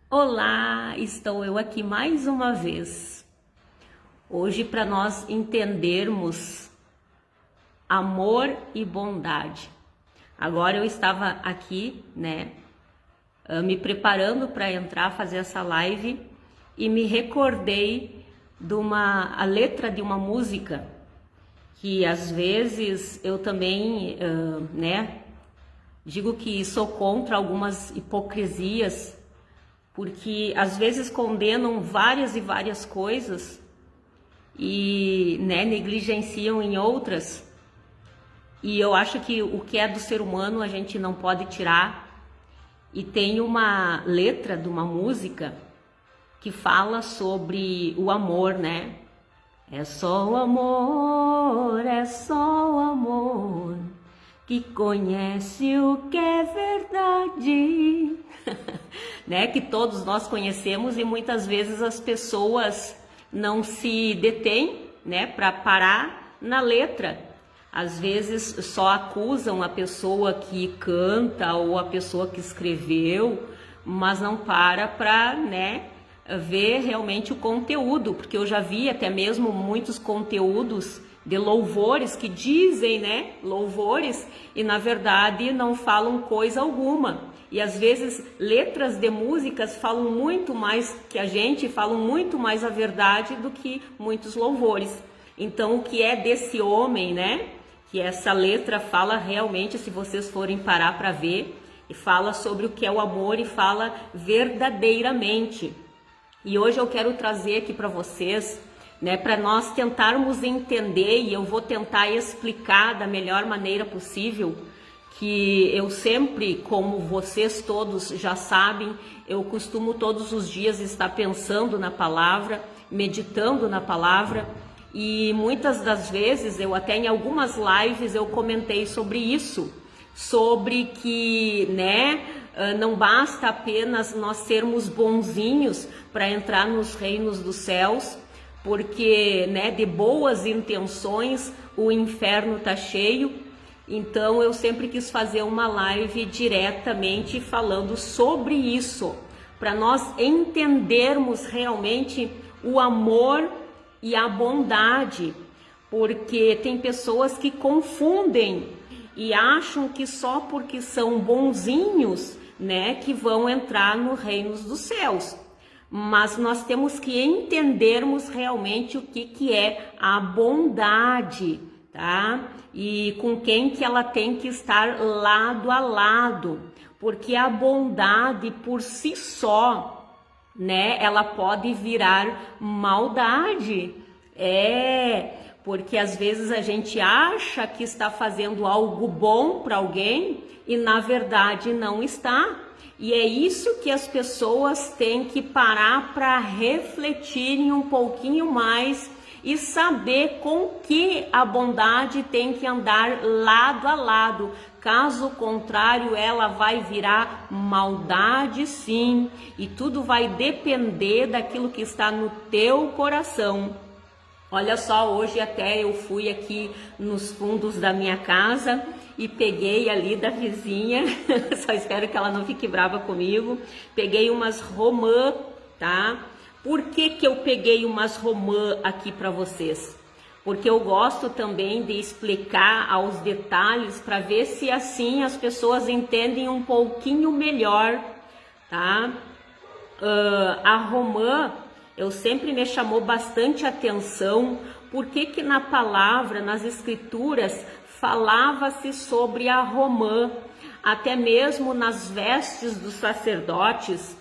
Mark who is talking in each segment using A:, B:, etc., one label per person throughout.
A: Olá, estou eu aqui mais uma vez. Hoje para nós entendermos amor e bondade. Agora eu estava aqui, me preparando para entrar, fazer essa live e me recordei de a letra de uma música que às vezes eu também, digo que sou contra algumas hipocrisias, porque às vezes condenam várias e várias coisas e negligenciam em outras. E eu acho que o que é do ser humano a gente não pode tirar. E tem uma letra de uma música que fala sobre o amor, né? É só o amor que conhece o que é verdade. Que todos nós conhecemos e muitas vezes as pessoas não se detêm, para parar na letra. Às vezes só acusam a pessoa que canta ou a pessoa que escreveu, mas não para ver realmente o conteúdo, porque eu já vi até mesmo muitos conteúdos de louvores que dizem, louvores, e na verdade não falam coisa alguma. E às vezes letras de músicas falam muito mais que a gente, falam muito mais a verdade do que muitos louvores. Então o que é desse homem, que essa letra fala realmente, se vocês forem parar para ver, e fala sobre o que é o amor e fala verdadeiramente. E hoje eu quero trazer aqui para vocês, para nós tentarmos entender, e eu vou tentar explicar da melhor maneira possível, que eu sempre, como vocês todos já sabem, eu costumo todos os dias estar pensando na palavra, meditando na palavra, e muitas das vezes, eu até em algumas lives eu comentei sobre isso, sobre que, não basta apenas nós sermos bonzinhos para entrar nos reinos dos céus, porque, de boas intenções o inferno tá cheio. Então eu sempre quis fazer uma live diretamente falando sobre isso, para nós entendermos realmente o amor e a bondade, porque tem pessoas que confundem e acham que só porque são bonzinhos, que vão entrar no reino dos céus. Mas nós temos que entendermos realmente o que é a bondade, tá? E com quem que ela tem que estar lado a lado, porque a bondade por si só, ela pode virar maldade. Porque às vezes a gente acha que está fazendo algo bom para alguém e na verdade não está. E é isso que as pessoas têm que parar para refletirem um pouquinho mais e saber com que a bondade tem que andar lado a lado. Caso contrário, ela vai virar maldade, sim, e tudo vai depender daquilo que está no teu coração. Olha só, hoje até eu fui aqui nos fundos da minha casa e peguei ali da vizinha, só espero que ela não fique brava comigo, peguei umas romã, tá? Por que eu peguei umas romã aqui para vocês? Porque eu gosto também de explicar aos detalhes para ver se assim as pessoas entendem um pouquinho melhor, tá? A romã, eu sempre me chamou bastante atenção, porque na palavra, nas escrituras, falava-se sobre a romã, até mesmo nas vestes dos sacerdotes,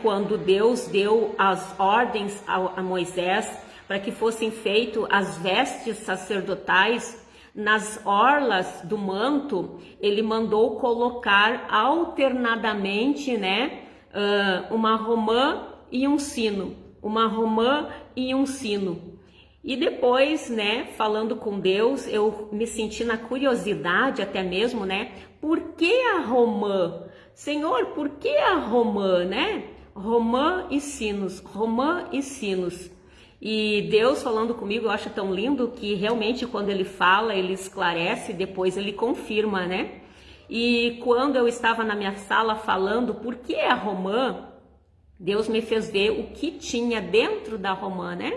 A: quando Deus deu as ordens a Moisés para que fossem feitas as vestes sacerdotais, nas orlas do manto, ele mandou colocar alternadamente, uma romã e um sino, uma romã e um sino. E depois, falando com Deus, eu me senti na curiosidade até mesmo, por que a romã? Senhor, por que a romã, Romã e sinos, romã e sinos. E Deus falando comigo, eu acho tão lindo que realmente quando ele fala, ele esclarece, depois ele confirma, E quando eu estava na minha sala falando por que a romã, Deus me fez ver o que tinha dentro da romã, né?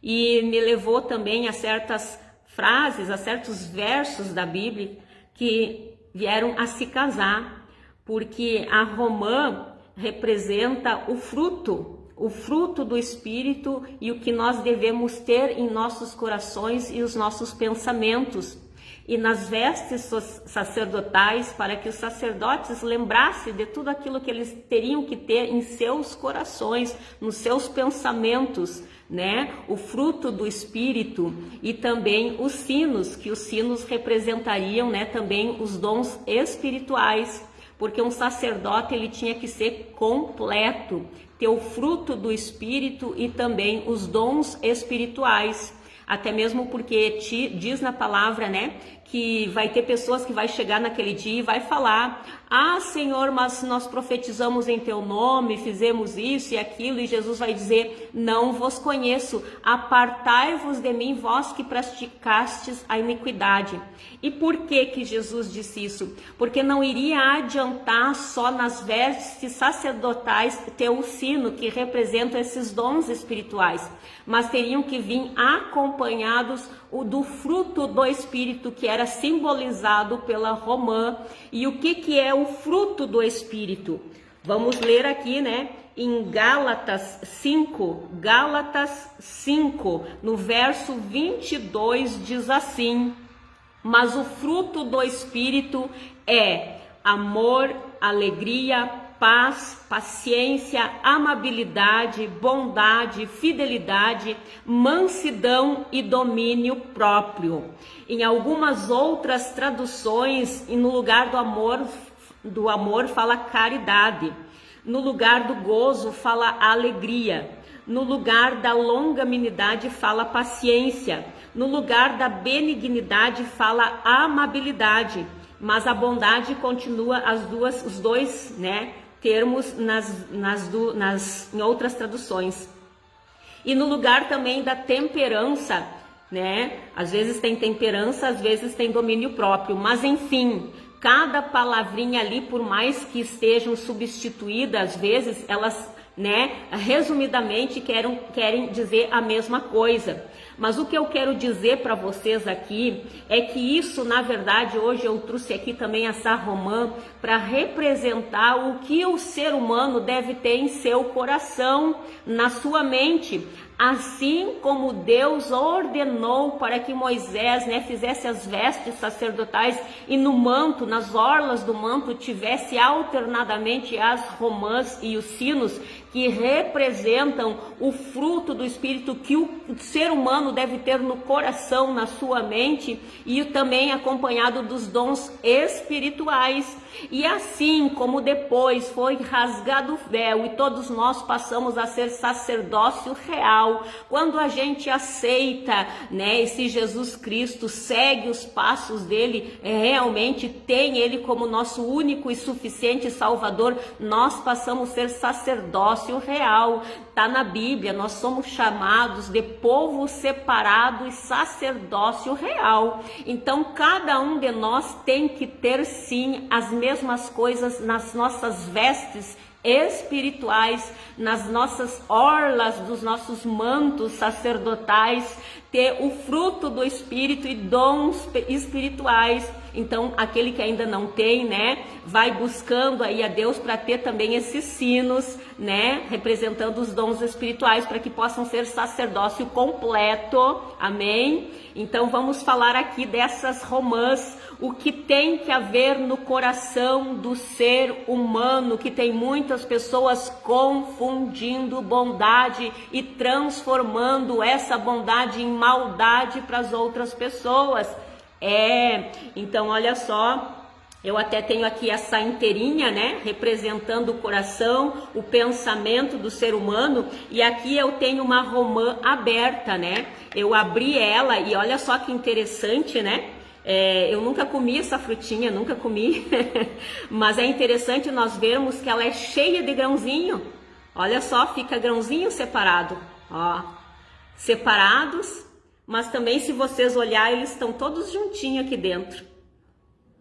A: E me levou também a certas frases, a certos versos da Bíblia que vieram a se casar, porque a romã representa o fruto do Espírito e o que nós devemos ter em nossos corações e os nossos pensamentos. E nas vestes sacerdotais, para que os sacerdotes lembrassem de tudo aquilo que eles teriam que ter em seus corações, nos seus pensamentos, né? O fruto do Espírito e também os sinos, que os sinos representariam, né, também os dons espirituais, porque um sacerdote ele tinha que ser completo, ter o fruto do Espírito e também os dons espirituais. Até mesmo porque diz na palavra, né, que vai ter pessoas que vai chegar naquele dia e vai falar: ah, Senhor, mas nós profetizamos em teu nome, fizemos isso e aquilo, e Jesus vai dizer: não vos conheço, apartai-vos de mim, vós que praticastes a iniquidade. E por que Jesus disse isso? Porque não iria adiantar só nas vestes sacerdotais ter o sino, que representa esses dons espirituais, mas teriam que vir acompanhados do fruto do Espírito, que era simbolizado pela romã. E o que é o fruto do Espírito? Vamos ler aqui, né, em Gálatas 5, no verso 22, diz assim: mas o fruto do Espírito é amor, alegria, paz, paciência, amabilidade, bondade, fidelidade, mansidão e domínio próprio. Em algumas outras traduções, e no lugar do amor fala caridade. No lugar do gozo fala alegria. No lugar da longanimidade fala paciência. No lugar da benignidade fala amabilidade. Mas a bondade continua os dois, né, termos em outras traduções. E no lugar também da temperança, né? Às vezes tem temperança, às vezes tem domínio próprio, mas enfim, cada palavrinha ali, por mais que estejam substituídas, às vezes elas, né, resumidamente querem dizer a mesma coisa. Mas o que eu quero dizer para vocês aqui é que isso, na verdade, hoje eu trouxe aqui também essa romã para representar o que o ser humano deve ter em seu coração, na sua mente. Assim como Deus ordenou para que Moisés, né, fizesse as vestes sacerdotais e no manto, nas orlas do manto, tivesse alternadamente as romãs e os sinos, que representam o fruto do Espírito que o ser humano deve ter no coração, na sua mente, e também acompanhado dos dons espirituais. E assim como depois foi rasgado o véu e todos nós passamos a ser sacerdócio real, quando a gente aceita, né, esse Jesus Cristo, segue os passos dele, realmente tem ele como nosso único e suficiente Salvador, nós passamos a ser sacerdócio real. Está na Bíblia, nós somos chamados de povo separado e sacerdócio real. Então cada um de nós tem que ter sim as mesmas coisas nas nossas vestes espirituais, nas nossas orlas dos nossos mantos sacerdotais, ter o fruto do Espírito e dons espirituais. Então aquele que ainda não tem, né, vai buscando aí a Deus para ter também esses sinos, né, representando os dons espirituais, para que possam ser sacerdócio completo. Amém? Então vamos falar aqui dessas romãs, o que tem que haver no coração do ser humano, que tem muitas pessoas confundindo bondade e transformando essa bondade em maldade para as outras pessoas. Então olha só, eu até tenho aqui essa inteirinha, né, representando o coração, o pensamento do ser humano, e aqui eu tenho uma romã aberta, né, eu abri ela e olha só que interessante, né, eu nunca comi essa frutinha, nunca comi, mas é interessante nós vermos que ela é cheia de grãozinho, olha só, fica grãozinho separado, ó, separados, mas também se vocês olharem, eles estão todos juntinhos aqui dentro.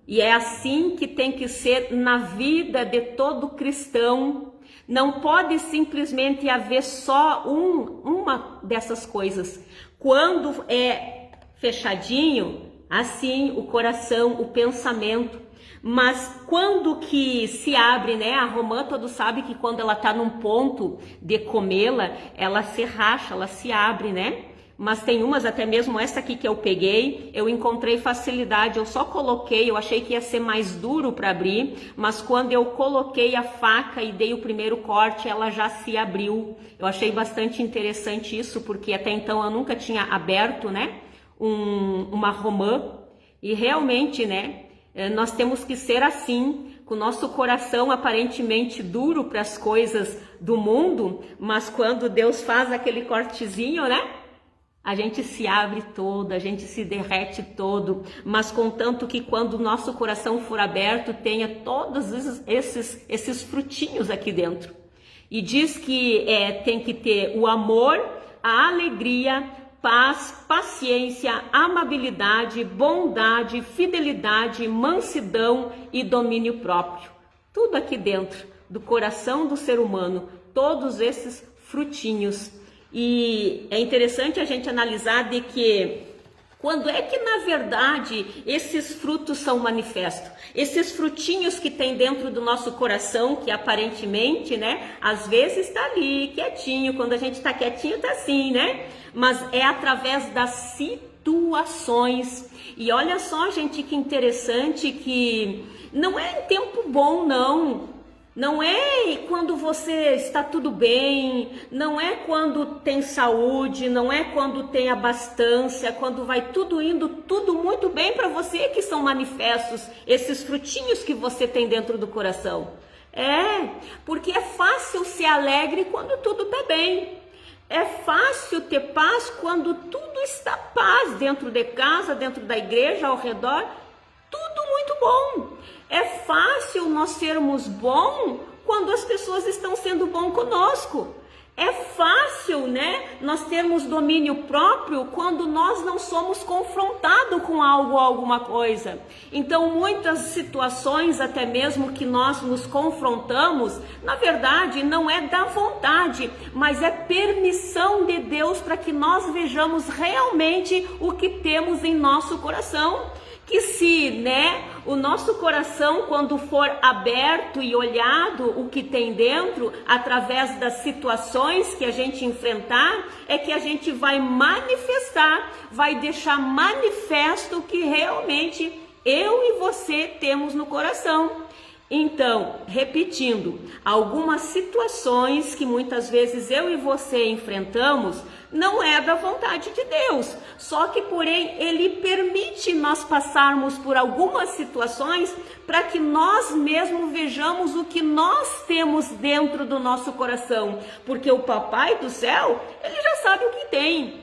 A: E é assim que tem que ser na vida de todo cristão. Não pode simplesmente haver só uma dessas coisas. Quando é fechadinho, assim, o coração, o pensamento. Mas quando que se abre, né? A romã, todos sabem que quando ela tá num ponto de comê-la, ela se racha, ela se abre, né? Mas tem umas, até mesmo essa aqui que eu peguei, eu encontrei facilidade, eu só coloquei, eu achei que ia ser mais duro para abrir, mas quando eu coloquei a faca e dei o primeiro corte, ela já se abriu. Eu achei bastante interessante isso, porque até então eu nunca tinha aberto, né, uma romã, e realmente, né, nós temos que ser assim, com o nosso coração aparentemente duro para as coisas do mundo, mas quando Deus faz aquele cortezinho, né, a gente se abre todo, a gente se derrete todo, mas contanto que quando o nosso coração for aberto, tenha todos esses frutinhos aqui dentro. E diz que tem que ter o amor, a alegria, paz, paciência, amabilidade, bondade, fidelidade, mansidão e domínio próprio. Tudo aqui dentro do coração do ser humano, todos esses frutinhos. E é interessante a gente analisar de que quando é que na verdade esses frutos são manifestos? Esses frutinhos que tem dentro do nosso coração, que aparentemente, né, às vezes está ali quietinho, quando a gente está quietinho está assim, né? Mas é através das situações. E olha só, gente, que interessante que não é em tempo bom, não. Não é quando você está tudo bem, não é quando tem saúde, não é quando tem abastança, quando vai tudo indo, tudo muito bem para você que são manifestos esses frutinhos que você tem dentro do coração. Porque é fácil ser alegre quando tudo está bem. É fácil ter paz quando tudo está paz dentro de casa, dentro da igreja, ao redor, tudo muito bom. É fácil nós sermos bons quando as pessoas estão sendo bom conosco. É fácil, né, nós termos domínio próprio quando nós não somos confrontados com algo ou alguma coisa. Então, muitas situações, até mesmo que nós nos confrontamos, na verdade, não é da vontade, mas é permissão de Deus para que nós vejamos realmente o que temos em nosso coração. Que se, né, o nosso coração, quando for aberto e olhado o que tem dentro, através das situações que a gente enfrentar, é que a gente vai manifestar, vai deixar manifesto o que realmente eu e você temos no coração. Então, repetindo, algumas situações que muitas vezes eu e você enfrentamos não é da vontade de Deus, só que porém Ele permite nós passarmos por algumas situações para que nós mesmos vejamos o que nós temos dentro do nosso coração, porque o Papai do céu, Ele já sabe o que tem,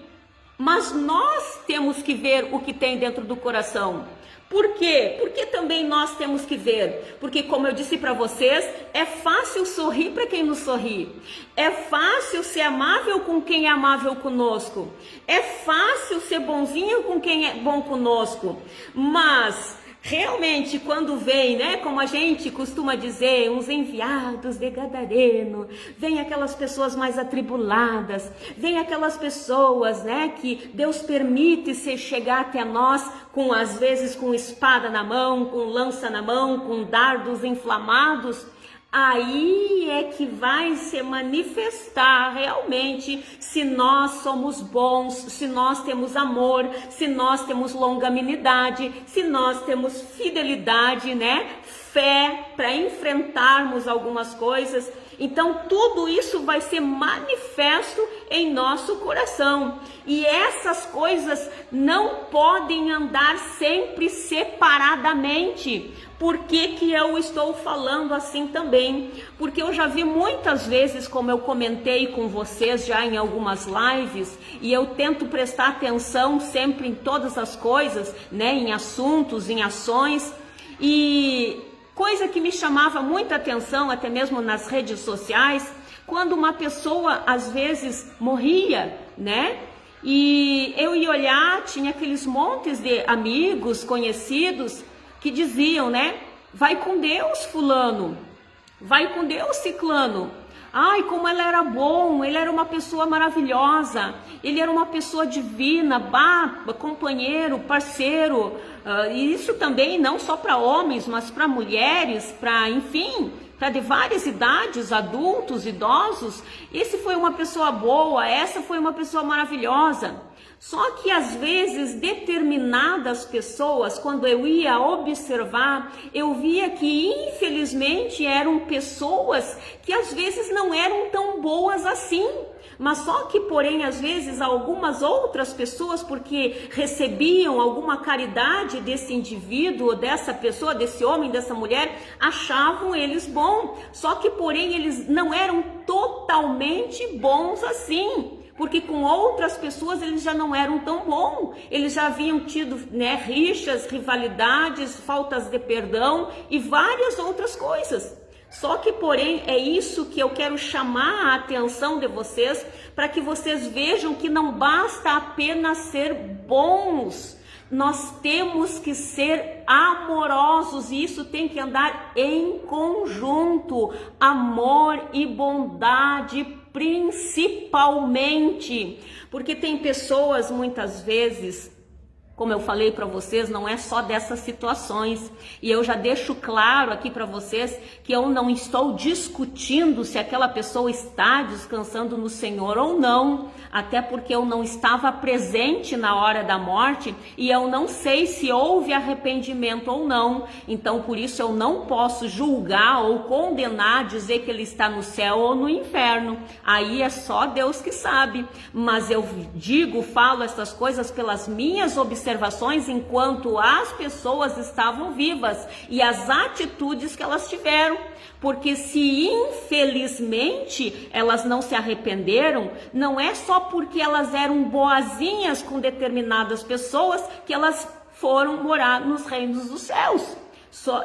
A: mas nós temos que ver o que tem dentro do coração. Por quê? Porque também nós temos que ver. Porque, como eu disse para vocês, é fácil sorrir para quem nos sorri. É fácil ser amável com quem é amável conosco. É fácil ser bonzinho com quem é bom conosco. Mas, realmente, quando vem, né, como a gente costuma dizer, uns enviados de Gadareno, vem aquelas pessoas mais atribuladas, vem aquelas pessoas, né, que Deus permite se chegar até nós, com às vezes com espada na mão, com lança na mão, com dardos inflamados. Aí é que vai se manifestar realmente se nós somos bons, se nós temos amor, se nós temos longanimidade, se nós temos fidelidade, né? Fé para enfrentarmos algumas coisas. Então tudo isso vai ser manifesto em nosso coração. E essas coisas não podem andar sempre separadamente. Por que eu estou falando assim também? Porque eu já vi muitas vezes, como eu comentei com vocês já em algumas lives, e eu tento prestar atenção sempre em todas as coisas, né, em assuntos, em ações, e coisa que me chamava muita atenção, até mesmo nas redes sociais, quando uma pessoa às vezes morria, né? E eu ia olhar, tinha aqueles montes de amigos, conhecidos, que diziam, né? Vai com Deus, fulano. Vai com Deus, ciclano. Ai, como ele era bom, ele era uma pessoa maravilhosa, ele era uma pessoa divina, companheiro, parceiro. E isso também não só para homens, mas para mulheres, para, enfim, para de várias idades, adultos, idosos. Esse foi uma pessoa boa, essa foi uma pessoa maravilhosa. Só que às vezes determinadas pessoas, quando eu ia observar, eu via que infelizmente eram pessoas que às vezes não eram tão boas assim. Mas só que, porém, às vezes algumas outras pessoas, porque recebiam alguma caridade desse indivíduo, dessa pessoa, desse homem, dessa mulher, achavam eles bons. Só que, porém, eles não eram totalmente bons assim. Porque com outras pessoas eles já não eram tão bons, eles já haviam tido, né, rixas, rivalidades, faltas de perdão e várias outras coisas. Só que, porém, é isso que eu quero chamar a atenção de vocês, para que vocês vejam que não basta apenas ser bons, nós temos que ser amorosos e isso tem que andar em conjunto, amor e bondade principalmente, porque tem pessoas muitas vezes, como eu falei para vocês, não é só dessas situações, e eu já deixo claro aqui para vocês que eu não estou discutindo se aquela pessoa está descansando no Senhor ou não, até porque eu não estava presente na hora da morte e eu não sei se houve arrependimento ou não, então por isso eu não posso julgar ou condenar, dizer que ele está no céu ou no inferno, aí é só Deus que sabe, mas eu falo essas coisas pelas minhas observações enquanto as pessoas estavam vivas e as atitudes que elas tiveram, porque se infelizmente elas não se arrependeram, não é só porque elas eram boazinhas com determinadas pessoas que elas foram morar nos reinos dos céus.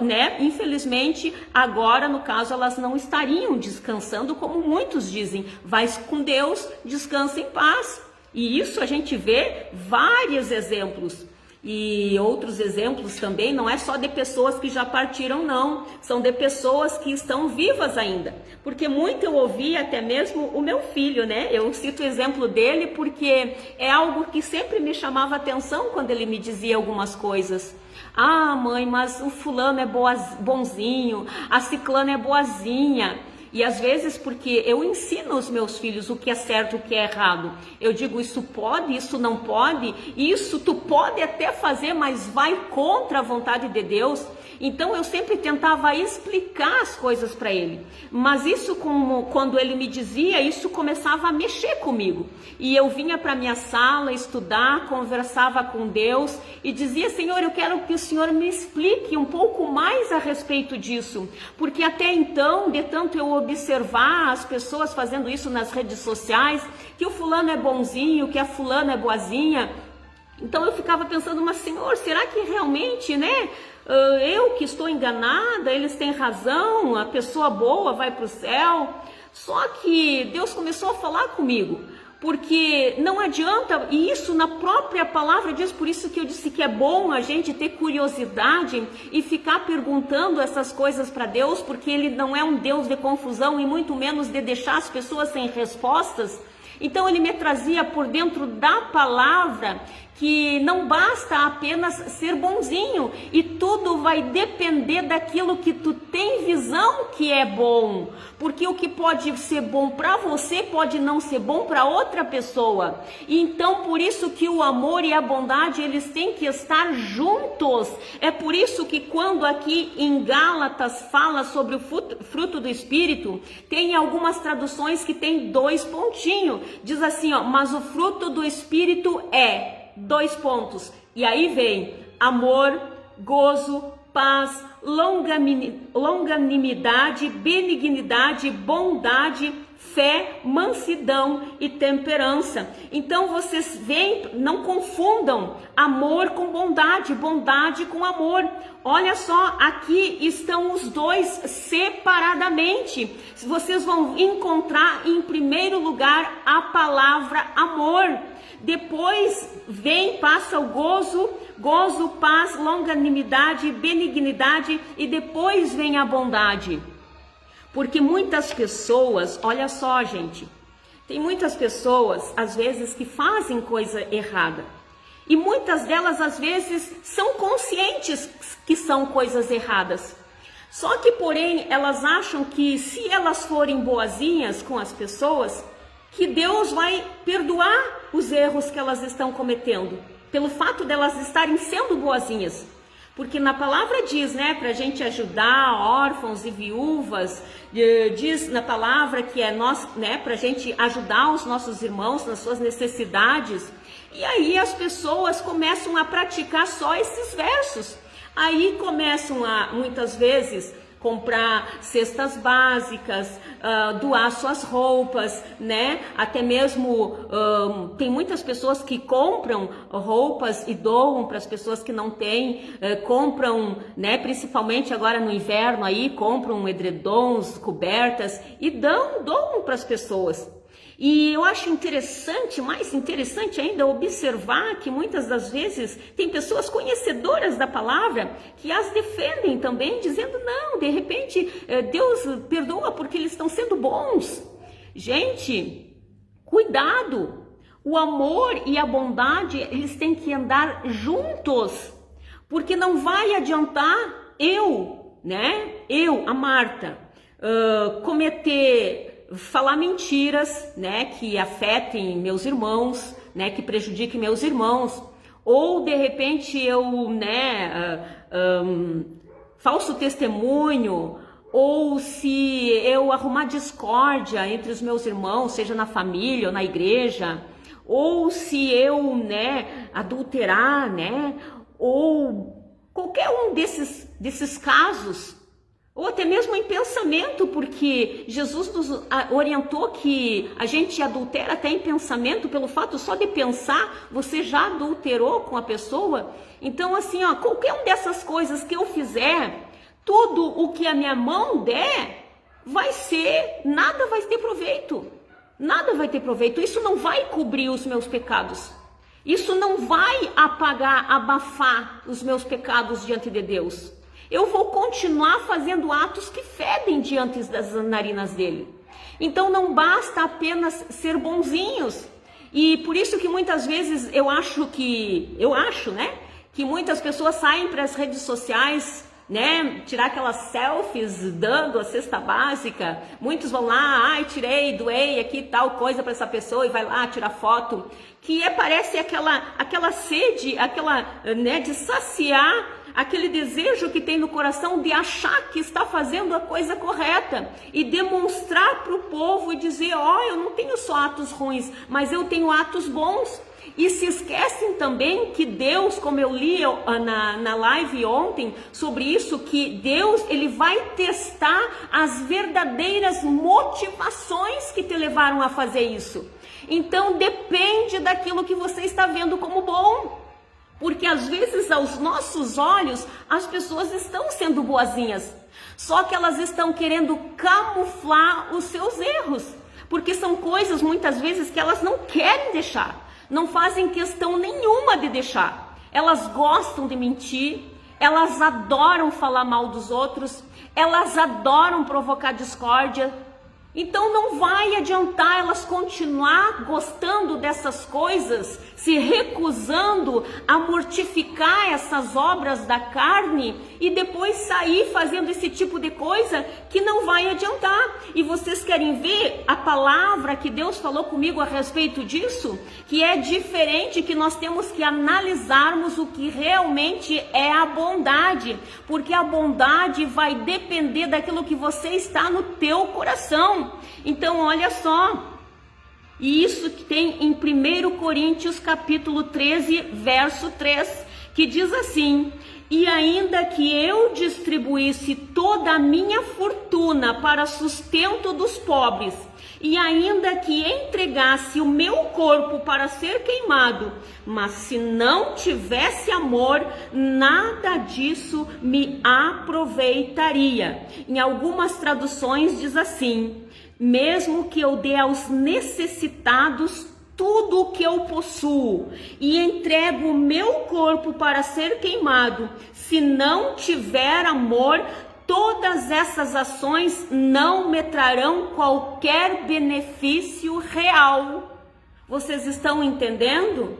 A: Né? Infelizmente, agora no caso elas não estariam descansando, como muitos dizem, vai com Deus, descansa em paz. E isso a gente vê vários exemplos. E outros exemplos também, não é só de pessoas que já partiram, não. São de pessoas que estão vivas ainda. Porque muito eu ouvi até mesmo o meu filho, né? Eu cito o exemplo dele porque é algo que sempre me chamava atenção quando ele me dizia algumas coisas. Ah, mãe, mas o fulano é bonzinho, a ciclana é boazinha. E às vezes, porque eu ensino aos meus filhos o que é certo, o que é errado. Eu digo, isso pode, isso não pode, isso tu pode até fazer, mas vai contra a vontade de Deus. Então eu sempre tentava explicar as coisas para ele. Mas isso, quando ele me dizia, isso começava a mexer comigo. E eu vinha para minha sala estudar, conversava com Deus e dizia, Senhor, eu quero que o Senhor me explique um pouco mais a respeito disso. Porque até então, de tanto eu observar as pessoas fazendo isso nas redes sociais, que o fulano é bonzinho, que a fulana é boazinha. Então eu ficava pensando, mas Senhor, será que realmente, né? Eu que estou enganada, eles têm razão, a pessoa boa vai para o céu. Só que Deus começou a falar comigo, porque não adianta, e isso na própria palavra diz, por isso que eu disse que é bom a gente ter curiosidade e ficar perguntando essas coisas para Deus, porque Ele não é um Deus de confusão e muito menos de deixar as pessoas sem respostas. Então ele me trazia por dentro da palavra que não basta apenas ser bonzinho e tudo vai depender daquilo que tu tem visão que é bom, porque o que pode ser bom para você pode não ser bom para outra pessoa. E então por isso que o amor e a bondade eles têm que estar juntos. É por isso que quando aqui em Gálatas fala sobre o fruto do Espírito, tem algumas traduções que tem 2 pontinhos, diz assim, ó, mas o fruto do Espírito é 2 pontos, e aí vem amor, gozo, paz, longanimidade, benignidade, bondade, fé, mansidão e temperança. Então vocês veem, não confundam amor com bondade, bondade com amor. Olha só, aqui estão os dois separadamente. Vocês vão encontrar em primeiro lugar a palavra amor. Depois passa o gozo, gozo, paz, longanimidade, benignidade e depois vem a bondade. Porque muitas pessoas, olha só, gente, tem muitas pessoas, às vezes, que fazem coisa errada. E muitas delas, às vezes, são conscientes que são coisas erradas. Só que, porém, elas acham que se elas forem boazinhas com as pessoas, que Deus vai perdoar os erros que elas estão cometendo, pelo fato delas estarem sendo boazinhas. Porque na palavra diz, né, para a gente ajudar órfãos e viúvas, diz na palavra que é nós, né, para a gente ajudar os nossos irmãos nas suas necessidades. E aí as pessoas começam a praticar só esses versos. Aí começam a, muitas vezes, comprar cestas básicas, doar suas roupas, né? Até mesmo tem muitas pessoas que compram roupas e doam para as pessoas que não têm, compram, né? Principalmente agora no inverno aí, compram edredons, cobertas e doam para as pessoas. E eu acho interessante, mais interessante ainda, observar que muitas das vezes tem pessoas conhecedoras da palavra que as defendem também, dizendo, não, de repente Deus perdoa porque eles estão sendo bons. Gente, cuidado, o amor e a bondade, eles têm que andar juntos, porque não vai adiantar a Marta, falar mentiras, né, que afetem meus irmãos, né, que prejudiquem meus irmãos, ou de repente eu, falso testemunho, ou se eu arrumar discórdia entre os meus irmãos, seja na família ou na igreja, ou se eu, adulterar, ou qualquer um desses casos, ou até mesmo em pensamento, porque Jesus nos orientou que a gente adultera até em pensamento, pelo fato só de pensar, você já adulterou com a pessoa. Então assim, qualquer uma dessas coisas que eu fizer, tudo o que a minha mão der, nada vai ter proveito. Nada vai ter proveito, isso não vai cobrir os meus pecados. Isso não vai abafar os meus pecados diante de Deus. Eu vou continuar fazendo atos que fedem diante das narinas dele. Então não basta apenas ser bonzinhos. E por isso que muitas vezes eu acho, que muitas pessoas saem para as redes sociais, tirar aquelas selfies dando a cesta básica. Muitos vão lá, doei aqui tal coisa para essa pessoa, e vai lá tirar foto, que parece aquela sede, de saciar aquele desejo que tem no coração de achar que está fazendo a coisa correta e demonstrar para o povo e dizer, eu não tenho só atos ruins, mas eu tenho atos bons. E se esquecem também que Deus, como eu li na live ontem sobre isso, que Deus, ele vai testar as verdadeiras motivações que te levaram a fazer isso. Então depende daquilo que você está vendo como bom. Porque às vezes aos nossos olhos as pessoas estão sendo boazinhas, só que elas estão querendo camuflar os seus erros, porque são coisas muitas vezes que elas não querem deixar, não fazem questão nenhuma de deixar. Elas gostam de mentir, elas adoram falar mal dos outros, elas adoram provocar discórdia. Então não vai adiantar elas continuar gostando dessas coisas, se recusando a mortificar essas obras da carne e depois sair fazendo esse tipo de coisa que não vai adiantar. E vocês querem ver a palavra que Deus falou comigo a respeito disso? Que é diferente, que nós temos que analisarmos o que realmente é a bondade, porque a bondade vai depender daquilo que você está no teu coração. Então olha só, e isso que tem em 1 Coríntios capítulo 13, verso 3, que diz assim: e ainda que eu distribuísse toda a minha fortuna para sustento dos pobres, e ainda que entregasse o meu corpo para ser queimado, mas se não tivesse amor, nada disso me aproveitaria. Em algumas traduções diz assim: mesmo que eu dê aos necessitados tudo o que eu possuo e entrego o meu corpo para ser queimado, se não tiver amor, todas essas ações não me trarão qualquer benefício real. Vocês estão entendendo?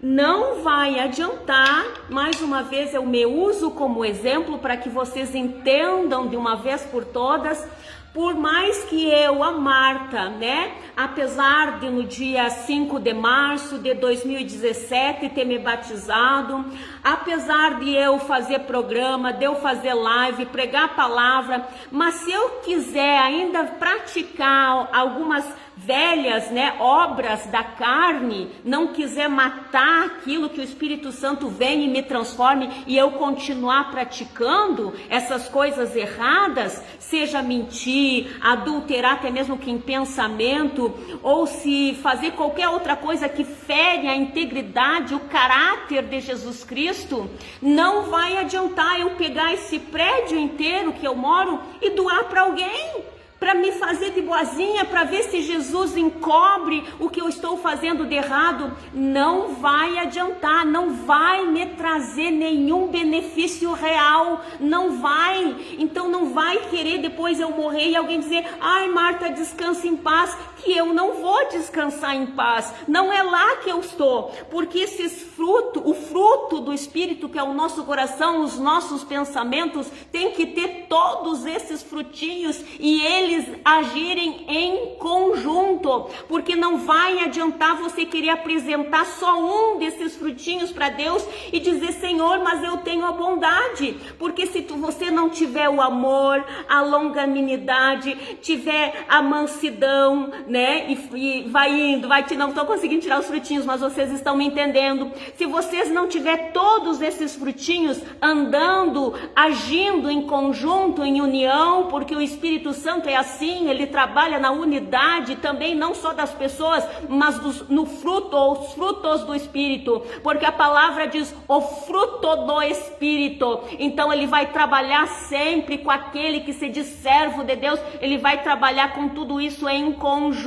A: Não vai adiantar, mais uma vez eu me uso como exemplo para que vocês entendam de uma vez por todas. Por mais que eu, a Marta, né, apesar de no dia 5 de março de 2017 ter me batizado, apesar de eu fazer programa, de eu fazer live, pregar a palavra, mas se eu quiser ainda praticar algumas velhas, né, obras da carne, não quiser matar aquilo que o Espírito Santo vem e me transforme e eu continuar praticando essas coisas erradas, seja mentir, adulterar até mesmo que em pensamento, ou se fazer qualquer outra coisa que fere a integridade, o caráter de Jesus Cristo, não vai adiantar eu pegar esse prédio inteiro que eu moro e doar para alguém, para me fazer de boazinha, para ver se Jesus encobre o que eu estou fazendo de errado. Não vai adiantar, não vai me trazer nenhum benefício real, não vai. Então não vai querer depois eu morrer e alguém dizer: ai, Marta, descansa em paz, que eu não vou descansar em paz. Não é lá que eu estou, porque o fruto do Espírito, que é o nosso coração, os nossos pensamentos, tem que ter todos esses frutinhos e eles agirem em conjunto, porque não vai adiantar você querer apresentar só um desses frutinhos para Deus e dizer: Senhor, mas eu tenho a bondade, porque se você não tiver o amor, a longanimidade, tiver a mansidão, né, e vai indo, não estou conseguindo tirar os frutinhos, mas vocês estão me entendendo, se vocês não tiver todos esses frutinhos andando, agindo em conjunto, em união, porque o Espírito Santo é assim, ele trabalha na unidade também, não só das pessoas, mas no fruto, ou os frutos do Espírito, porque a palavra diz o fruto do Espírito. Então ele vai trabalhar sempre com aquele que se diz servo de Deus, ele vai trabalhar com tudo isso em conjunto.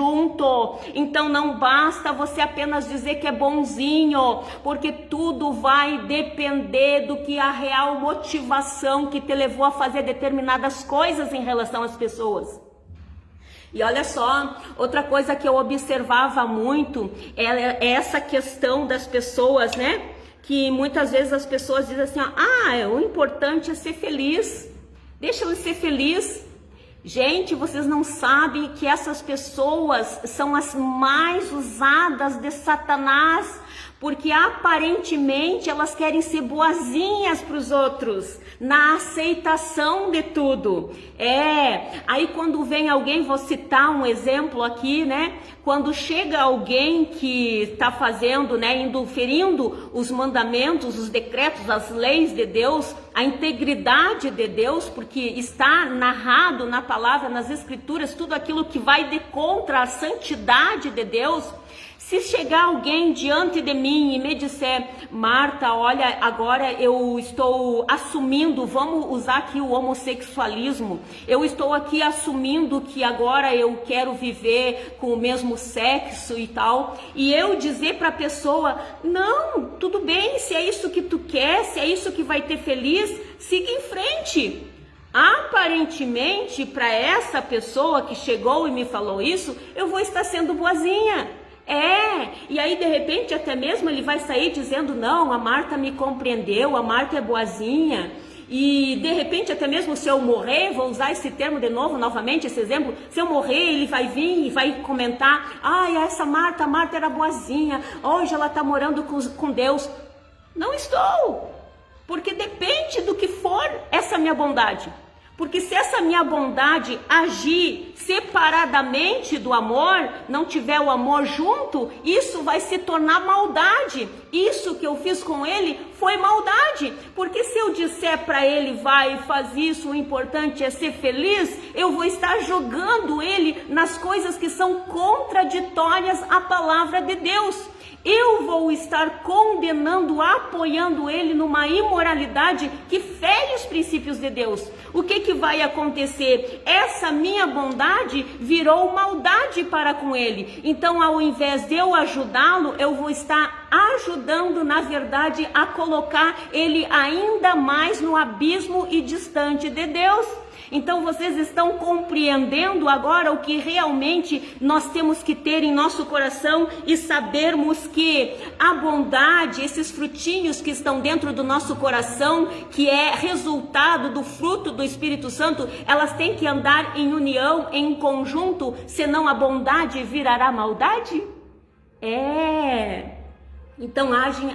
A: Então não basta você apenas dizer que é bonzinho, porque tudo vai depender do que a real motivação que te levou a fazer determinadas coisas em relação às pessoas. E olha só, outra coisa que eu observava muito é essa questão das pessoas, né? Que muitas vezes as pessoas dizem assim: o importante é ser feliz, deixa eu ser feliz. Gente, vocês não sabem que essas pessoas são as mais usadas de Satanás, porque aparentemente elas querem ser boazinhas para os outros, na aceitação de tudo. Aí quando vem alguém, vou citar um exemplo aqui, né? Quando chega alguém que está fazendo, né, ferindo os mandamentos, os decretos, as leis de Deus, a integridade de Deus, porque está narrado na palavra, nas escrituras, tudo aquilo que vai de contra a santidade de Deus. Se chegar alguém diante de mim e me disser: Marta, olha, agora eu estou assumindo, vamos usar aqui o homossexualismo, eu estou aqui assumindo que agora eu quero viver com o mesmo sexo e tal, e eu dizer para a pessoa: não, tudo bem, se é isso que tu quer, se é isso que vai ter feliz, siga em frente. Aparentemente, para essa pessoa que chegou e me falou isso, eu vou estar sendo boazinha. E aí de repente até mesmo ele vai sair dizendo: não, a Marta me compreendeu, a Marta é boazinha. E de repente até mesmo se eu morrer, vou usar esse termo de novo, novamente esse exemplo, se eu morrer ele vai vir e vai comentar: essa Marta, a Marta era boazinha, hoje ela está morando com Deus. Não estou, porque depende do que for essa minha bondade. Porque se essa minha bondade agir separadamente do amor, não tiver o amor junto, isso vai se tornar maldade. Isso que eu fiz com ele foi maldade. Porque se eu disser para ele: vai, faz isso, o importante é ser feliz, eu vou estar jogando ele nas coisas que são contraditórias à palavra de Deus. Eu vou estar condenando, apoiando ele numa imoralidade que fere os princípios de Deus. o que vai acontecer? Essa minha bondade virou maldade para com ele. Então, ao invés de eu ajudá-lo, eu vou estar ajudando, na verdade, a colocar ele ainda mais no abismo e distante de Deus. Então vocês estão compreendendo agora o que realmente nós temos que ter em nosso coração e sabermos que a bondade, esses frutinhos que estão dentro do nosso coração, que é resultado do fruto do Espírito Santo, elas têm que andar em união, em conjunto, senão a bondade virará maldade? Então agem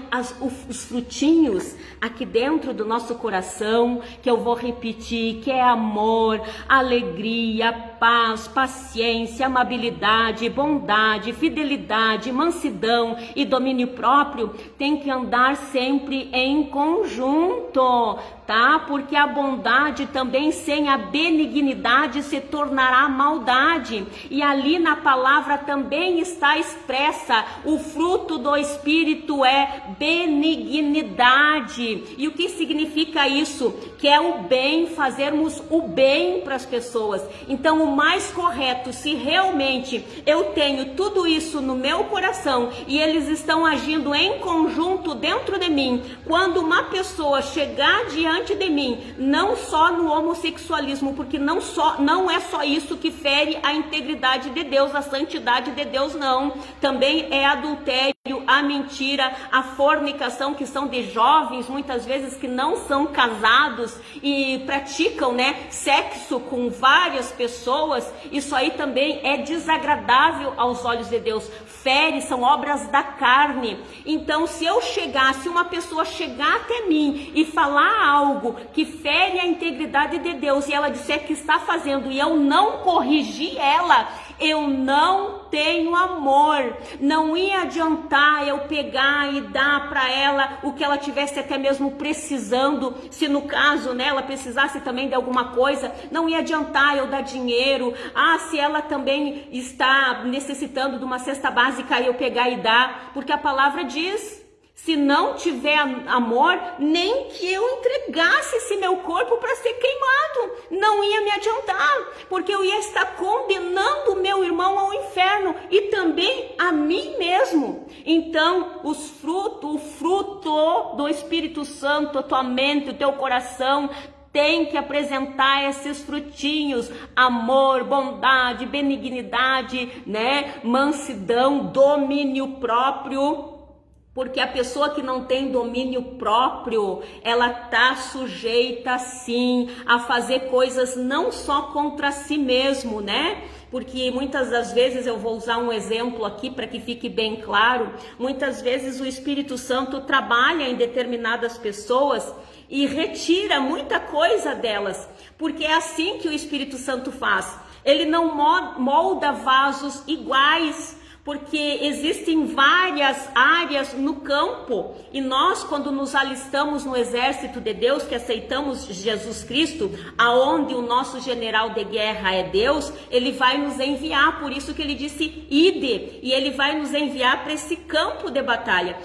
A: os frutinhos aqui dentro do nosso coração, que eu vou repetir, que é amor, alegria, paz, paciência, amabilidade, bondade, fidelidade, mansidão e domínio próprio, tem que andar sempre em conjunto, tá? Porque a bondade também sem a benignidade se tornará maldade. E ali na palavra também está expressa o fruto do Espírito é benignidade. E o que significa isso? Que é o bem, fazermos o bem para as pessoas. Então o mais correto, se realmente eu tenho tudo isso no meu coração e eles estão agindo em conjunto dentro de mim, quando uma pessoa chegar diante de mim, não só no homossexualismo, porque não é só isso que fere a integridade de Deus, a santidade de Deus, não. Também é adultério, a mentira, a fornicação, que são de jovens, muitas vezes que não são casados e praticam, sexo com várias pessoas. Isso aí também é desagradável aos olhos de Deus. Fere, são obras da carne. Então, se uma pessoa chegar até mim e falar algo que fere a integridade de Deus e ela disser que está fazendo e eu não corrigir ela, eu não tenho amor. Não ia adiantar eu pegar e dar para ela o que ela tivesse até mesmo precisando, se no caso, ela precisasse também de alguma coisa, não ia adiantar eu dar dinheiro. Se ela também está necessitando de uma cesta básica, eu pegar e dar, porque a palavra diz: se não tiver amor, nem que eu entregasse esse meu corpo para ser queimado, não ia me adiantar, porque eu ia estar condenando o meu irmão ao inferno e também a mim mesmo. Então, o fruto do Espírito Santo, a tua mente, o teu coração, tem que apresentar esses frutinhos: amor, bondade, benignidade, mansidão, domínio próprio. Porque a pessoa que não tem domínio próprio, ela está sujeita, sim, a fazer coisas não só contra si mesmo, Porque muitas das vezes, eu vou usar um exemplo aqui para que fique bem claro, muitas vezes o Espírito Santo trabalha em determinadas pessoas e retira muita coisa delas, porque é assim que o Espírito Santo faz. Ele não molda vasos iguais, porque existem várias áreas no campo, e nós, quando nos alistamos no exército de Deus, que aceitamos Jesus Cristo, aonde o nosso general de guerra é Deus, ele vai nos enviar. Por isso que ele disse ide, e ele vai nos enviar para esse campo de batalha,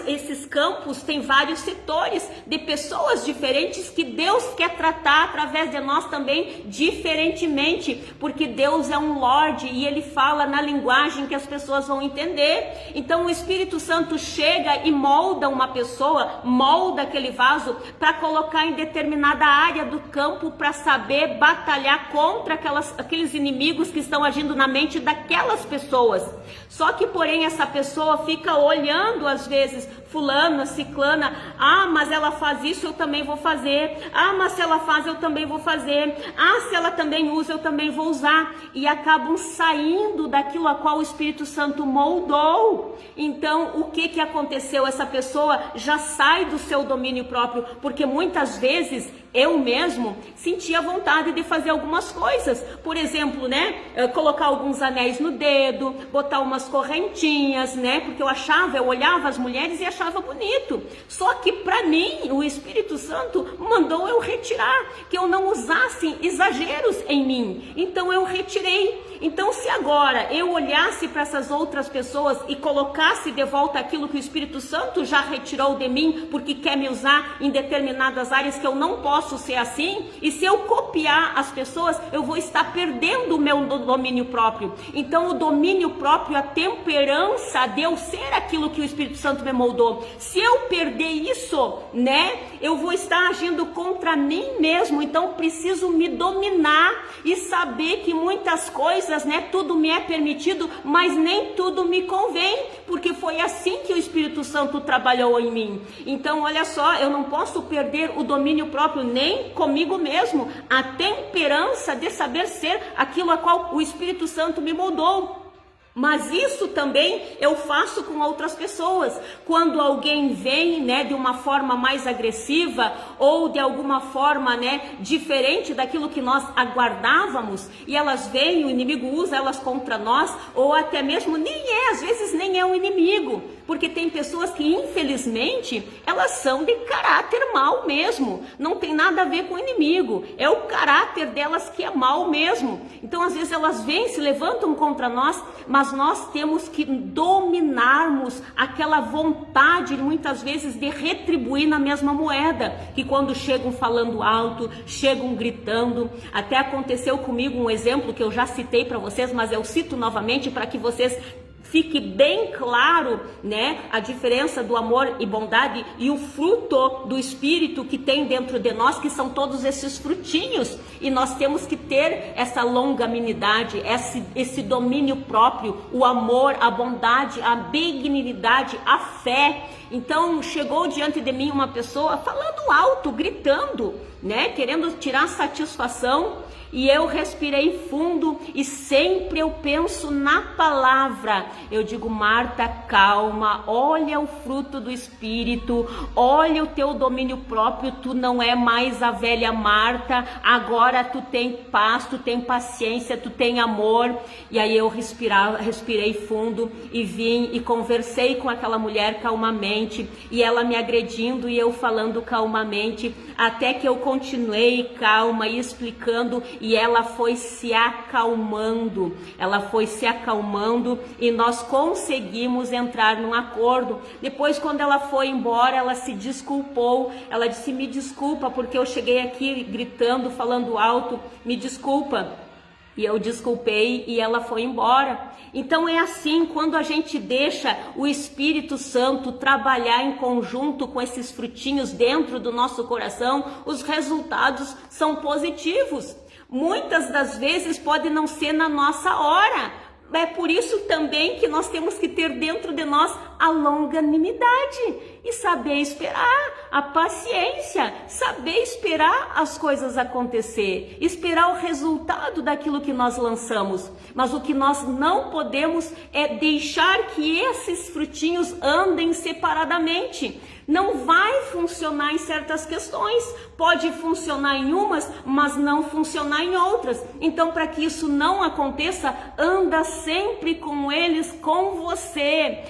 A: esses campos têm vários setores de pessoas diferentes que Deus quer tratar através de nós também diferentemente, porque Deus é um Lorde e ele fala na linguagem que as pessoas vão entender. Então o Espírito Santo chega e molda uma pessoa, molda aquele vaso para colocar em determinada área do campo, para saber batalhar contra aqueles inimigos que estão agindo na mente daquelas pessoas. Só que, porém, essa pessoa fica olhando às vezes fulana, ciclana: mas ela faz isso, eu também vou fazer. Mas se ela faz, eu também vou fazer. Se ela também usa, eu também vou usar. E acabam saindo daquilo a qual o Espírito Santo moldou. Então, o que aconteceu? Essa pessoa já sai do seu domínio próprio, porque muitas vezes eu mesmo sentia vontade de fazer algumas coisas. Por exemplo, colocar alguns anéis no dedo, botar umas correntinhas, porque eu olhava as mulheres e achava bonito. Só que para mim, o Espírito Santo mandou eu retirar, que eu não usasse exageros em mim. Então eu retirei. Então, se agora eu olhasse para essas outras pessoas e colocasse de volta aquilo que o Espírito Santo já retirou de mim, porque quer me usar em determinadas áreas que eu não posso posso ser assim, e se eu copiar as pessoas, eu vou estar perdendo o meu domínio próprio. Então o domínio próprio, a temperança de eu ser aquilo que o Espírito Santo me moldou, se eu perder isso, né, eu vou estar agindo contra mim mesmo. Então preciso me dominar e saber que muitas coisas, né, tudo me é permitido, mas nem tudo me convém, porque foi assim que o Espírito Santo trabalhou em mim. Então olha só, eu não posso perder o domínio próprio nem comigo mesmo, a temperança de saber ser aquilo a qual o Espírito Santo me moldou. Mas isso também eu faço com outras pessoas. Quando alguém vem, né, de uma forma mais agressiva ou de alguma forma, né, diferente daquilo que nós aguardávamos, e elas vêm, o inimigo usa elas contra nós, ou até mesmo às vezes nem é um inimigo, porque tem pessoas que infelizmente elas são de caráter mau mesmo, não tem nada a ver com o inimigo, é o caráter delas que é mau mesmo. Então às vezes elas vêm, se levantam contra nós, mas nós temos que dominarmos aquela vontade, muitas vezes, de retribuir na mesma moeda, que quando chegam falando alto, chegam gritando. Até aconteceu comigo um exemplo que eu já citei para vocês, mas eu cito novamente para que vocês fique bem claro, né, a diferença do amor e bondade e o fruto do Espírito que tem dentro de nós, que são todos esses frutinhos, e nós temos que ter essa longanimidade, esse domínio próprio, o amor, a bondade, a benignidade, a fé. Então chegou diante de mim uma pessoa falando alto, gritando, né, querendo tirar satisfação. E eu respirei fundo e sempre eu penso na palavra. Eu digo: Marta, calma, olha o fruto do Espírito, olha o teu domínio próprio, tu não é mais a velha Marta, agora tu tem paz, tu tem paciência, tu tem amor. E aí eu respirei fundo e vim e conversei com aquela mulher calmamente, e ela me agredindo e eu falando calmamente, até que eu continuei calma e explicando. E ela foi se acalmando, e nós conseguimos entrar num acordo. Depois, quando ela foi embora, ela se desculpou, ela disse: me desculpa porque eu cheguei aqui gritando, falando alto, me desculpa. E eu desculpei e ela foi embora. Então é assim, quando a gente deixa o Espírito Santo trabalhar em conjunto com esses frutinhos dentro do nosso coração, os resultados são positivos. Muitas das vezes pode não ser na nossa hora. É por isso também que nós temos que ter dentro de nós a longanimidade e saber esperar, a paciência, saber esperar as coisas acontecer, esperar o resultado daquilo que nós lançamos. Mas o que nós não podemos é deixar que esses frutinhos andem separadamente. Não vai funcionar em certas questões, pode funcionar em umas, mas não funcionar em outras. Então, para que isso não aconteça, anda sempre com eles, com você.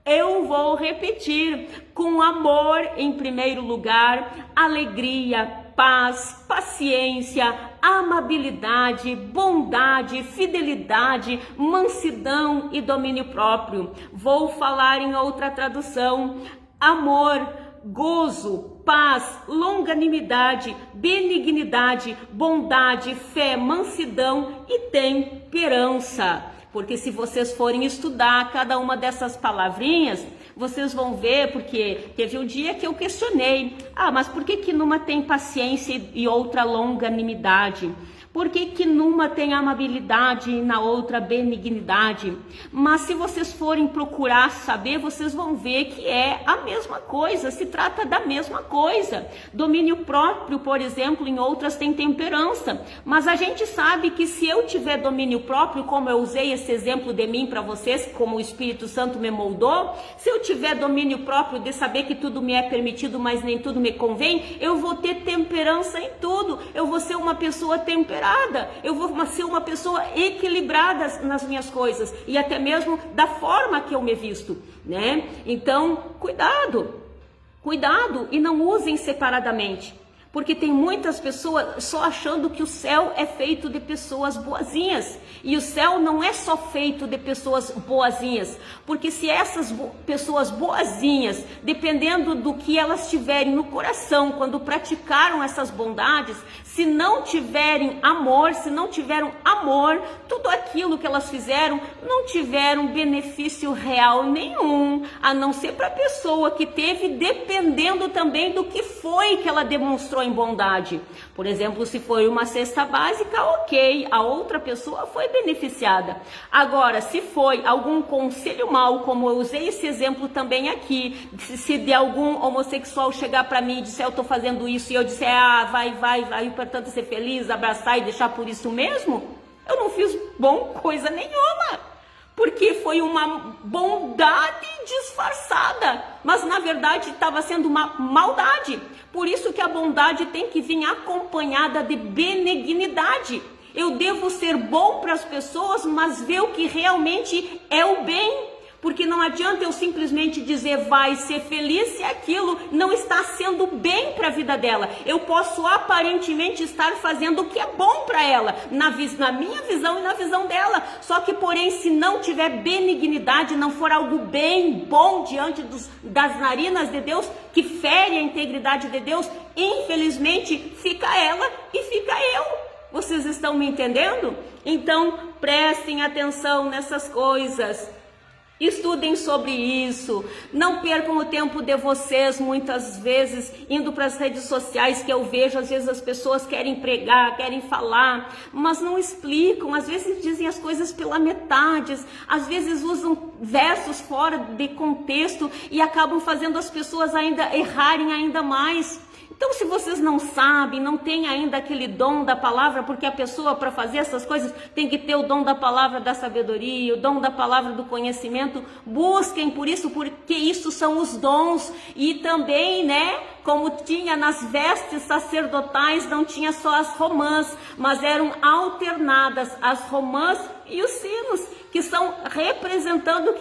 A: Eu vou repetir: com amor em primeiro lugar, alegria, paz, paciência, amabilidade, bondade, fidelidade, mansidão e domínio próprio. Vou falar em outra tradução: amor, gozo, paz, longanimidade, benignidade, bondade, fé, mansidão e temperança. Porque se vocês forem estudar cada uma dessas palavrinhas, vocês vão ver, porque teve um dia que eu questionei: mas por que numa tem paciência e outra longanimidade? Por que numa tem amabilidade e na outra benignidade? Mas se vocês forem procurar saber, vocês vão ver que é a mesma coisa, se trata da mesma coisa. Domínio próprio, por exemplo, em outras tem temperança. Mas a gente sabe que se eu tiver domínio próprio, como eu usei esse exemplo de mim para vocês, como o Espírito Santo me moldou, se eu tiver domínio próprio de saber que tudo me é permitido, mas nem tudo me convém, eu vou ter temperança em tudo, eu vou ser uma pessoa temperada. Eu vou ser uma pessoa equilibrada nas minhas coisas e até mesmo da forma que eu me visto, né? Então, cuidado e não usem separadamente, Porque tem muitas pessoas só achando que o céu é feito de pessoas boazinhas. E o céu não é só feito de pessoas boazinhas. Porque se essas pessoas boazinhas, dependendo do que elas tiverem no coração, quando praticaram essas bondades, se não tiverem amor, se não tiveram amor, tudo aquilo que elas fizeram não tiveram benefício real nenhum, a não ser para a pessoa que teve, dependendo também do que foi que ela demonstrou em bondade. Por exemplo, se foi uma cesta básica, ok, a outra pessoa foi beneficiada. Agora, se foi algum conselho mau, como eu usei esse exemplo também aqui, se de algum homossexual chegar para mim e disser eu estou fazendo isso e eu disser vai, portanto ser feliz, abraçar e deixar por isso mesmo, eu não fiz coisa nenhuma. Porque foi uma bondade disfarçada, mas na verdade estava sendo uma maldade. Por isso que a bondade tem que vir acompanhada de benignidade. Eu devo ser bom para as pessoas, mas ver o que realmente é o bem. Porque não adianta eu simplesmente dizer vai ser feliz se aquilo não está sendo bem para a vida dela. Eu posso aparentemente estar fazendo o que é bom para ela, na minha visão e na visão dela. Só que, porém, se não tiver benignidade, não for algo bem bom diante das narinas de Deus, que fere a integridade de Deus, infelizmente fica ela e fica eu. Vocês estão me entendendo? Então, prestem atenção nessas coisas. Estudem sobre isso, não percam o tempo de vocês muitas vezes indo para as redes sociais, que eu vejo, às vezes as pessoas querem pregar, querem falar, mas não explicam, às vezes dizem as coisas pela metade, às vezes usam versos fora de contexto e acabam fazendo as pessoas ainda errarem ainda mais. Então, se vocês não sabem, não têm ainda aquele dom da palavra, porque a pessoa para fazer essas coisas tem que ter o dom da palavra da sabedoria, o dom da palavra do conhecimento, busquem por isso, porque isso são os dons. E também, como tinha nas vestes sacerdotais, não tinha só as romãs, mas eram alternadas as romãs e os sinos, que estão representando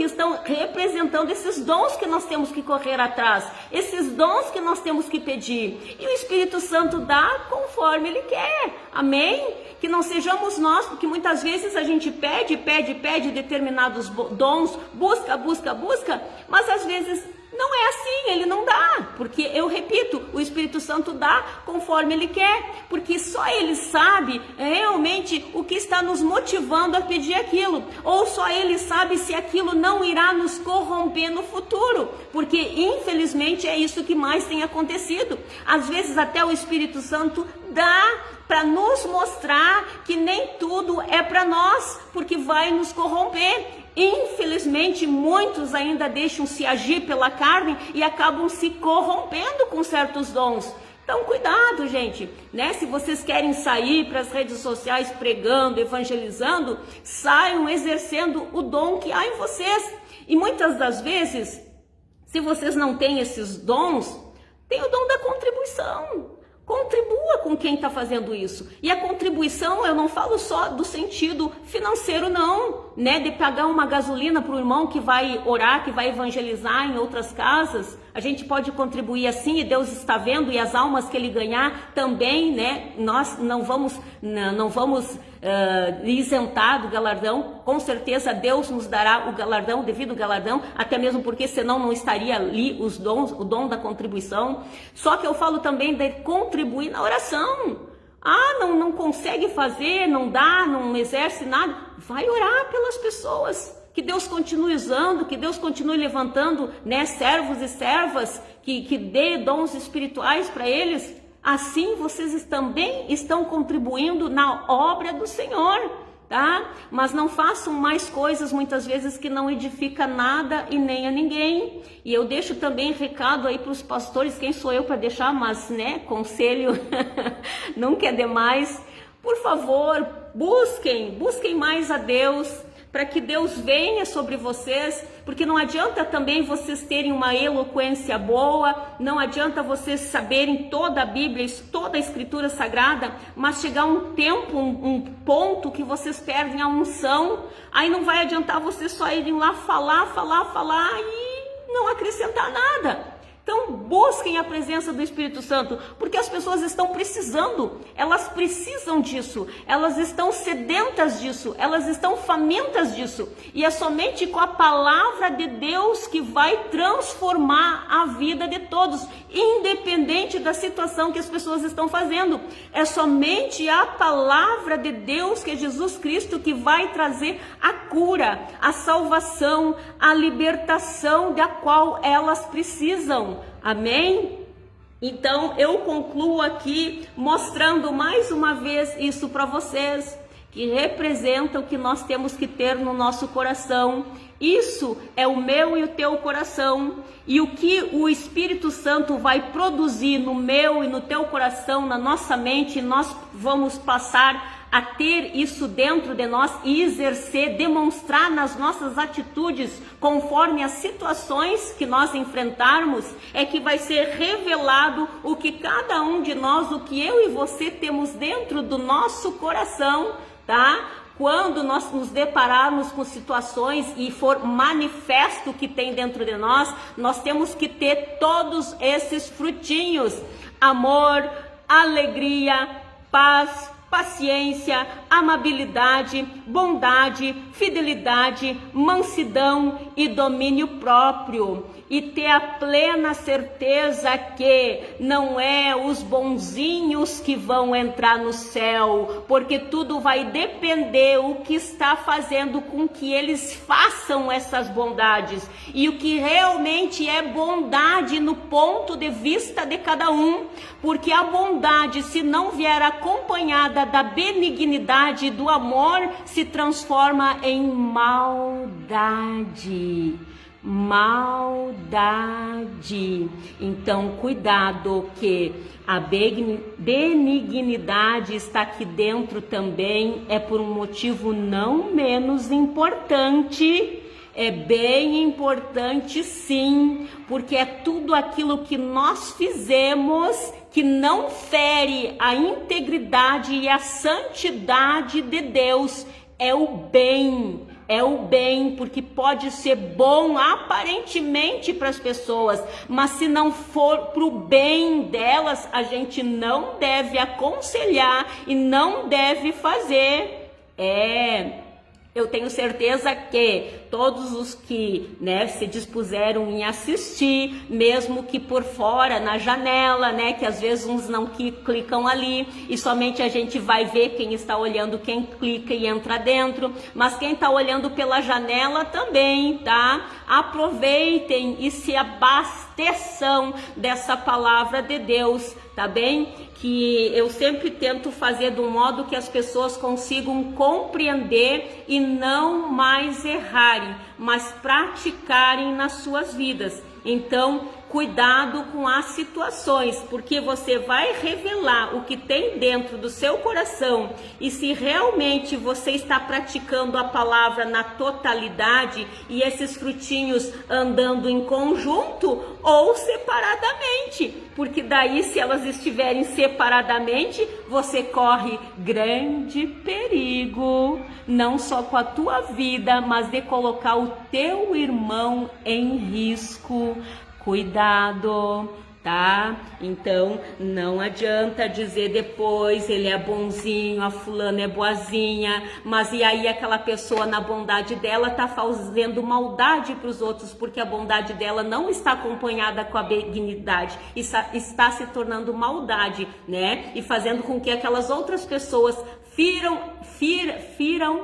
A: esses dons que nós temos que correr atrás, esses dons que nós temos que pedir. E o Espírito Santo dá conforme Ele quer. Amém? Que não sejamos nós, porque muitas vezes a gente pede determinados dons, busca, mas às vezes não é assim, Ele não dá, porque eu repito, o Espírito Santo dá conforme Ele quer, porque só Ele sabe realmente o que está nos motivando a pedir aquilo, ou só Ele sabe se aquilo não irá nos corromper no futuro, porque infelizmente é isso que mais tem acontecido. Às vezes até o Espírito Santo dá para nos mostrar que nem tudo é para nós, porque vai nos corromper. Infelizmente, muitos ainda deixam se agir pela carne e acabam se corrompendo com certos dons. Então, cuidado, gente, Se vocês querem sair para as redes sociais pregando, evangelizando, saiam exercendo o dom que há em vocês. E muitas das vezes, se vocês não têm esses dons, tem o dom da contribuição. Contribua com quem está fazendo isso. E a contribuição, eu não falo só do sentido financeiro, não, de pagar uma gasolina para o irmão que vai orar, que vai evangelizar em outras casas. A gente pode contribuir assim e Deus está vendo, e as almas que Ele ganhar também, nós não vamos isentar do galardão. Com certeza Deus nos dará o galardão, o devido galardão, até mesmo porque senão não estaria ali os dons, o dom da contribuição. Só que eu falo também de contribuir na oração. Não consegue fazer, não dá, não exerce nada, vai orar pelas pessoas. Que Deus continue usando, que Deus continue levantando, servos e servas, que dê dons espirituais para eles. Assim vocês também estão contribuindo na obra do Senhor, tá? Mas não façam mais coisas muitas vezes que não edifica nada e nem a ninguém. E eu deixo também recado aí para os pastores, quem sou eu para deixar, mas conselho nunca é demais. Por favor, busquem mais a Deus, para que Deus venha sobre vocês, porque não adianta também vocês terem uma eloquência boa, não adianta vocês saberem toda a Bíblia, toda a Escritura Sagrada, mas chegar um tempo, um ponto que vocês perdem a unção, aí não vai adiantar vocês só irem lá falar e não acrescentar nada. Então busquem a presença do Espírito Santo, porque as pessoas estão precisando, elas precisam disso, elas estão sedentas disso, elas estão famintas disso, e é somente com a palavra de Deus que vai transformar a vida de todos, independente da situação que as pessoas estão fazendo. É somente a palavra de Deus, que é Jesus Cristo, que vai trazer a cura, a salvação, a libertação da qual elas precisam. Amém? Então eu concluo aqui mostrando mais uma vez isso para vocês, que representa o que nós temos que ter no nosso coração. Isso é o meu e o teu coração, e o que o Espírito Santo vai produzir no meu e no teu coração, na nossa mente, nós vamos passar a ter isso dentro de nós e exercer, demonstrar nas nossas atitudes, conforme as situações que nós enfrentarmos, é que vai ser revelado o que cada um de nós, o que eu e você temos dentro do nosso coração, tá? Quando nós nos depararmos com situações e for manifesto o que tem dentro de nós, nós temos que ter todos esses frutinhos: amor, alegria, paz, paciência, amabilidade, bondade, fidelidade, mansidão e domínio próprio. E ter a plena certeza que não é os bonzinhos que vão entrar no céu, porque tudo vai depender o que está fazendo com que eles façam essas bondades, e o que realmente é bondade no ponto de vista de cada um, porque a bondade, se não vier acompanhada da benignidade e do amor, se transforma em maldade. Maldade. Então cuidado, que a benignidade está aqui dentro também, é por um motivo não menos importante. É bem importante, sim, porque é tudo aquilo que nós fizemos que não fere a integridade e a santidade de Deus. É o bem. É o bem, porque pode ser bom aparentemente para as pessoas, mas se não for para o bem delas, a gente não deve aconselhar e não deve fazer. Eu tenho certeza que todos os que, se dispuseram em assistir, mesmo que por fora, na janela, que às vezes uns não clicam ali, e somente a gente vai ver quem está olhando, quem clica e entra dentro, mas quem está olhando pela janela também, tá? Aproveitem e se abasteçam dessa palavra de Deus, tá bem? Que eu sempre tento fazer de um modo que as pessoas consigam compreender e não mais errarem, mas praticarem nas suas vidas. Então, cuidado com as situações, porque você vai revelar o que tem dentro do seu coração, e se realmente você está praticando a palavra na totalidade, e esses frutinhos andando em conjunto ou separadamente, porque daí, se elas estiverem separadamente, você corre grande perigo, não só com a tua vida, mas de colocar o teu irmão em risco. Cuidado, tá? Então não adianta dizer depois ele é bonzinho, a fulana é boazinha, mas e aí aquela pessoa, na bondade dela, tá fazendo maldade para os outros, porque a bondade dela não está acompanhada com a benignidade, está se tornando maldade, e fazendo com que aquelas outras pessoas ferirem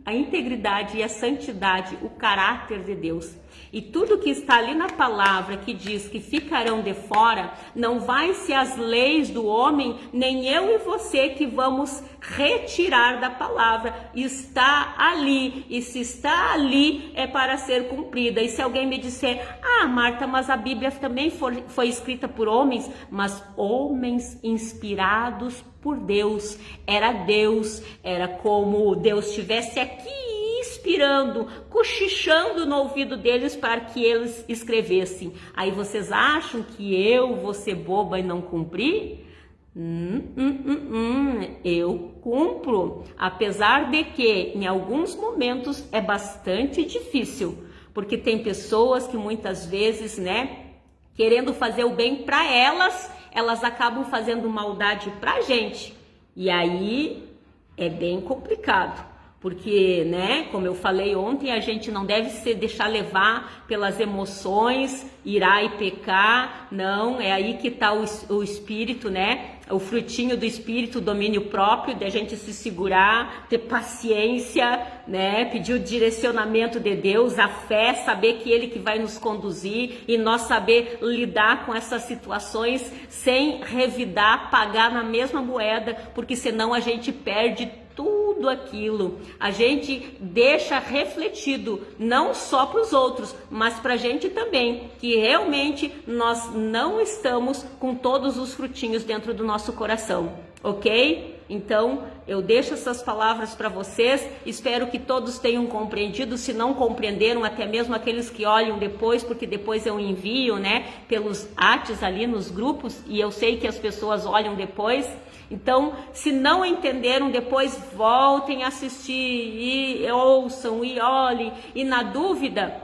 A: a integridade e a santidade, o caráter de Deus. E tudo que está ali na palavra que diz que ficarão de fora, não vai ser as leis do homem, nem eu e você que vamos retirar da palavra. Está ali, e se está ali é para ser cumprida. E se alguém me disser: ah, Marta, mas a Bíblia também foi escrita por homens, mas homens inspirados por Deus. Era como Deus estivesse aqui inspirando, cochichando no ouvido deles para que eles escrevessem. Aí vocês acham que eu vou ser boba e não cumprir? Eu cumpro, apesar de que em alguns momentos é bastante difícil, porque tem pessoas que muitas vezes, né, querendo fazer o bem para elas, elas acabam fazendo maldade pra gente. E aí é bem complicado. Porque, né, como eu falei ontem, a gente não deve se deixar levar pelas emoções, irar e pecar, não, é aí que está o espírito, né, o frutinho do espírito, o domínio próprio, de a gente se segurar, ter paciência, né, pedir o direcionamento de Deus, a fé, saber que Ele que vai nos conduzir e nós saber lidar com essas situações sem revidar, pagar na mesma moeda, porque senão a gente perde tudo aquilo, a gente deixa refletido, não só para os outros, mas para a gente também, que realmente nós não estamos com todos os frutinhos dentro do nosso coração, ok? Então, eu deixo essas palavras para vocês, espero que todos tenham compreendido, se não compreenderam, até mesmo aqueles que olham depois, porque depois eu envio, né, pelos atos ali nos grupos, e eu sei que as pessoas olham depois. Então, se não entenderam, depois voltem a assistir e ouçam e olhem. E na dúvida,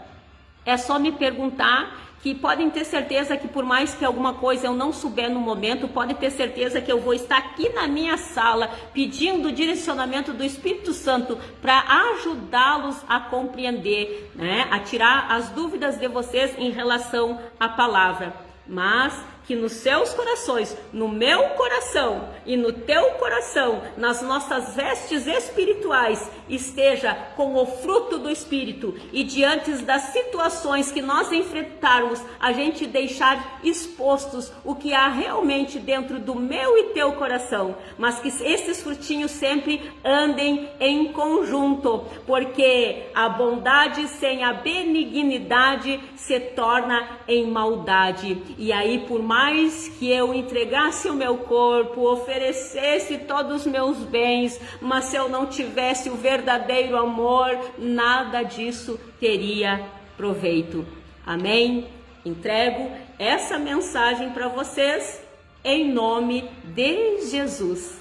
A: é só me perguntar, que podem ter certeza que por mais que alguma coisa eu não souber no momento, pode ter certeza que eu vou estar aqui na minha sala pedindo o direcionamento do Espírito Santo para ajudá-los a compreender, né? A tirar as dúvidas de vocês em relação à palavra. Mas que nos seus corações, no meu coração e no teu coração, nas nossas vestes espirituais, esteja com o fruto do Espírito, e diante das situações que nós enfrentarmos, a gente deixar expostos o que há realmente dentro do meu e teu coração, mas que esses frutinhos sempre andem em conjunto, porque a bondade sem a benignidade se torna em maldade. E aí, por mais que eu entregasse o meu corpo, oferecesse todos os meus bens, mas se eu não tivesse o verdadeiro amor, nada disso teria proveito. Amém? Entrego essa mensagem para vocês em nome de Jesus.